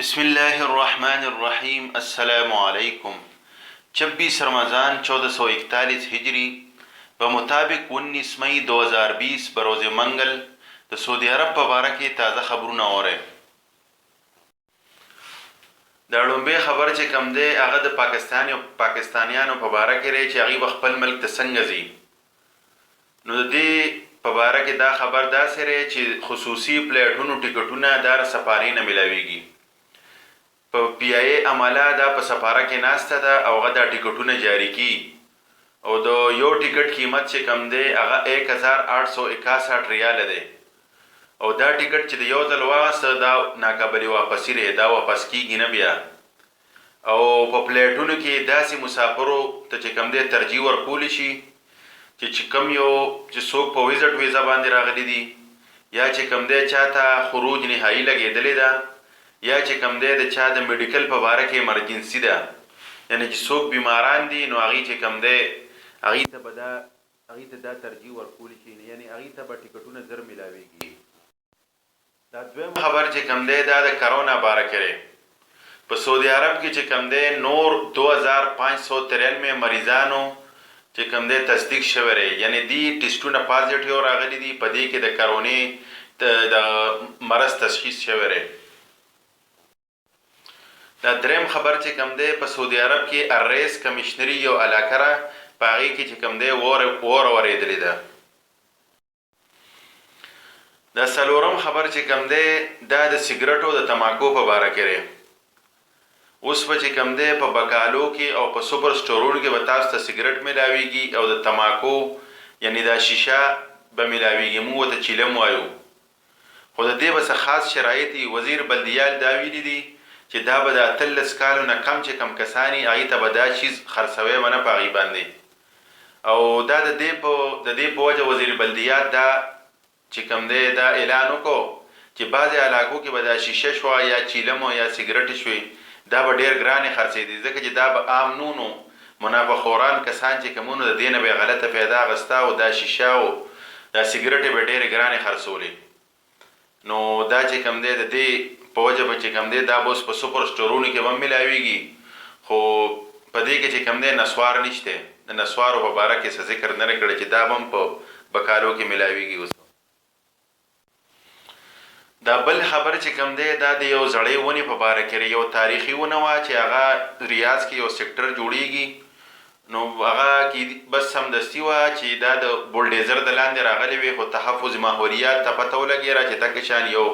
بسم الله الرحمن الرحیم. السلام علیکم. 26 رمضان 1441 هجری به مطابق 19 مئی 2020 بروز منگل د سعودي عرب په باره کې تازه خبرونه اورئ. د لومبۍ خبر چې کم دی هغه د پاکستانیانو په باره کې دی چې هغوی به خپل ملک ته څنګه ځي. نو د دې په باره کې دا خبر داسې دی چې خصوصي پلیټونو ټیکټونه دا سفارۍ نه میلاویږي. په پی آی ای عمله دا په سفاره کې ناسته ده او هغه دا ټیکټونه جاري کي او د یو ټیکټ قیمت چې کم دی هغه 1861 ریاله دی او دا ټیکټ چې د یو ځل واغسته دا ناقابل واپسي دی، دا واپس کیږي نه بیا. او په پلیټونو کې داسې مسافرو ته چې کم دی ترجیح ورکولی شي چې کم یو چې څوک په ویزټ ویزا باندې راغلی دي یا چې کم دی چاته خروج نهایي لګېدلې ده یا چې کم دی د چا د میډیکل په باره کې ایمرجنسي ده، یعنی چې څوک بیماران دي نو هغوی چې کم دی هغوی ته دا ترجیح ورکولی شي، یعنی هغوی ته به ټیکټونه زر میلاویږي. دا دویم خبر چې کم دی دا د کرونا باره کې دی. په سعودي عرب کې چې کم دی نور 2593 مریضانو چې کم دی تصدیق شوی دی، یعنی دی ټیسټونه پازیټیو راغلي دي، په دې کې د کرونې د مرض تشخیص شوی دی. دا دریم خبر چې کم دی په سعودي عرب کې الرئیس کمیشنري یو علاقه را په هغې کې چې کم دی اور اورېدلې ده. دا څلورم خبر چې کم دی دا د سګرټو د تماکو په باره کې دی. اوس به چې کم دی په بکالو کې او په سوپر سټورونو کې به تاسو ته سګرټ میلاویږي او د تماکو یعنی دا شیشه به میلاویږي، موږ ورته چیلم وایو. خو د دې به څه خاص شرایط دي. وزیر بلدیال دا ویلي دي چې دا به د 18 کالو نه کم چې کم کسانی هغوی ته به دا چیز خرڅوی به نه په هغوی باندې. او دا د دې په وجه وزیر بلدیات دا چې کم دی دا اعلان وکړو چې بعضې علاقو کې به دا شیشه شوه یا چیلم یا سګرټې شوې دا به ډېر ګرانې خرڅېدې، ځکه چې دا به عام نو منافعخوران کسان چې کومونو د دې نه به یې غلطه پیدا اخسته او دا شیشه او دا سګرټې به ډېرې ګرانې خرڅولې. نو دا چې کم دی د دې په وجه به چې کم دی دا به اوس په سوپر سټورونو کې به هم میلاویږي، خو په دې کې چې کم دی نسوار نشته. د نسوارو په باره کې څه ذکر نه دی کړی چې دا به هم په بکالو کې میلاویږي. اوس دا بل خبر چې کم دی دا د یو زړې ونې په باره کې یو تاریخي ونه وه چې هغه ریاض کې یو سیکټر جوړیږي. نو هغه کې بس سمدستي وه چې دا د بولډیزر د لاندې راغلی وي، خو تحفظ ماحولیات ته پته ولګېره چې دغه شان یو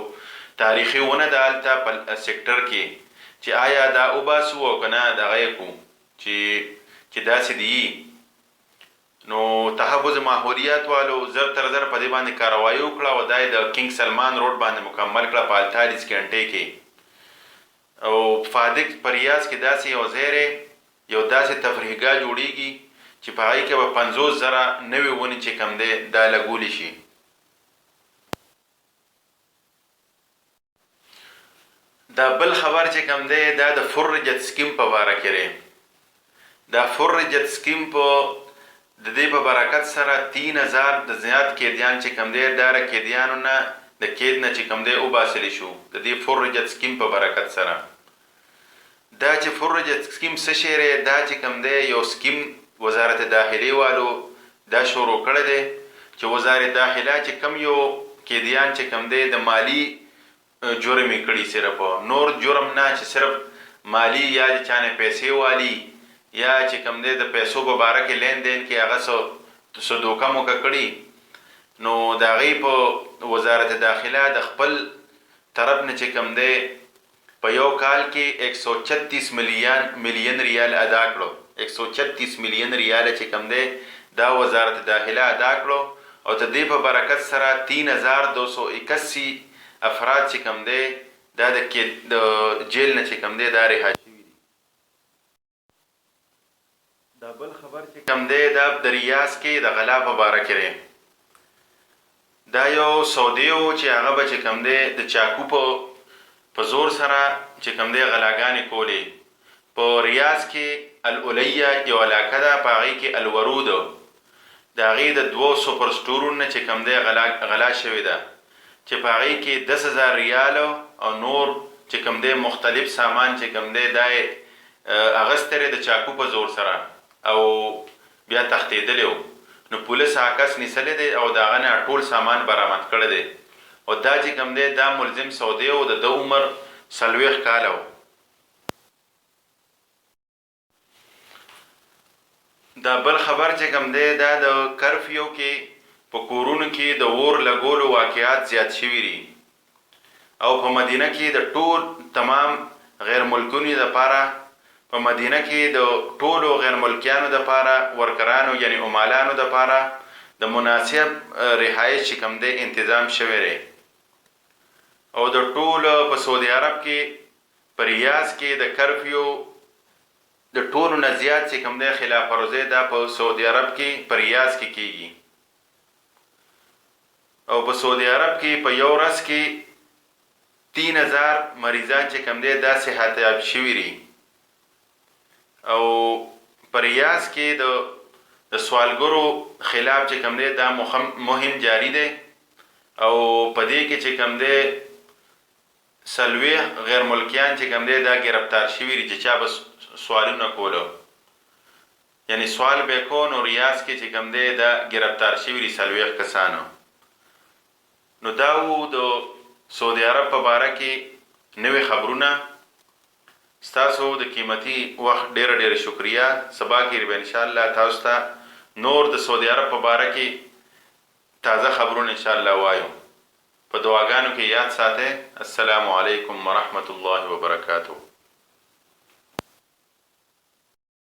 تاریخي ونه ده هلته په سیکټر کې چې آیا دا وباسو او که نه دغه یې کړو چې داسې دي. نو تحفظ ماحولیات والو زر تر زر په دې باندې کاروایي وکړه او دا یې د کنګ سلمان روډ باندې مکمل کړه په 48 غنټې کې. او فادق په ریاض کې داسې یو ځای دی، یو داسې تفریحګاه جوړیږي چې په هغې کې به 50,000 نوې ونې چې کم دی دا لګولی شي. دا بل خبر چې کم دی دا د فرجت سکیم په باره کې دی. دا فرجت سکیم په د دې په برکت سره 3000 د زیات قیدیان چې کم دی دا د قیدیانو نه د قید نه چې کم دی وباسلی شو د دې فرجت سکیم په برکت سره. دا چې فرجت سکیم څه شی دی دا چې کم دی یو سکیم وزارت داخلي والو دا شروع کړی دی چې وزارت داخله چې کم یو قیدیان چې کم دی د مالی جرم یې کړي، صرف نور جرم نه چې صرف مالی یا د چا نه پیسې والي یا چې کم دی د پیسو په باره کې لین دین کې هغه څه دوکه موکه کړي. نو د هغې په وزارت داخله د خپل طرف نه چې کم دی په یو کال کې 136 میلیون ریال ادا کړو. 136 میلیون ریال چې کم دی دا وزارت داخله ادا کړو او د دې په برکت سره 3281 افراد چې کم دی دا د جیل نه چې کم دی دا رها شوي دي. دا بل خبر چې کم دی دا د ریاض کې د غلا په باره کې دی. دا یو سعودي و چې هغه به چې کم دی د چاکو په زور سره چې کم دی غلاګانې کولې. په ریاض کې الاولیه یو علاقه ده، په هغې کې الورود د هغې د 2 سوپر سټورونو نه چې کم دی غلا شوې ده چې په هغې کې 10,000 ریال او نور چې کوم دی مختلف سامان چې کوم دی دا یې اغستری د چاقو په زور سره او بیا تښتېدلی و. نو پولیس عکس نیسلی دی او د هغه نه ټول سامان برآمد کړی دی او دا چې کوم دی دا ملزم سعودی و، د ده عمر 40 کاله و. دا بل خبر چې کوم دی دا د کرفیو کې په کورونو کې د اور لګولو واقعات زیات شوي دي او په مدینه کې د ټول تمام غیر ملکونو دپاره په مدینه کې د ټولو غیر ملکیانو دپاره ورکرانو یعنی عمالانو دپاره د مناسب رهایش چې کوم دی انتظام شوی دی او د ټول په سعودي عرب کې په ریاض کې د کرفیو د ټولو نه زیات چې کوم دی خلاف ورزي دا په سعودي عرب کې په ریاض کې کیږي او په سعودي عرب کې په یو ورځ کې 3000 مریضان چې کوم دی دا صحت یاب شوي دي او په ریاض کې د سوالګرو خلاف چې کوم دی دا مهم جاری دی او په دې کې چې کوم دی 40 غیر ملکیان چې کوم دی دا گرفتار شوي دي چې چا به سوالونه کولو یعنی سوال به کو نو ریاض کې چې کوم دی دا گرفتار شوي دي 40 کسانو. نو دا و د سعودي عرب په باره کې نوې خبرونه. ستاسو د قیمتي وخت ډېره شکریه. سبا کې به انشاءالله تاسو ته نور د سعودي عرب په باره کې تازه خبرونه انشاءالله وایو. په دعاګانو کې یاد ساتئ. السلام علیکم ورحمت الله وبرکاته.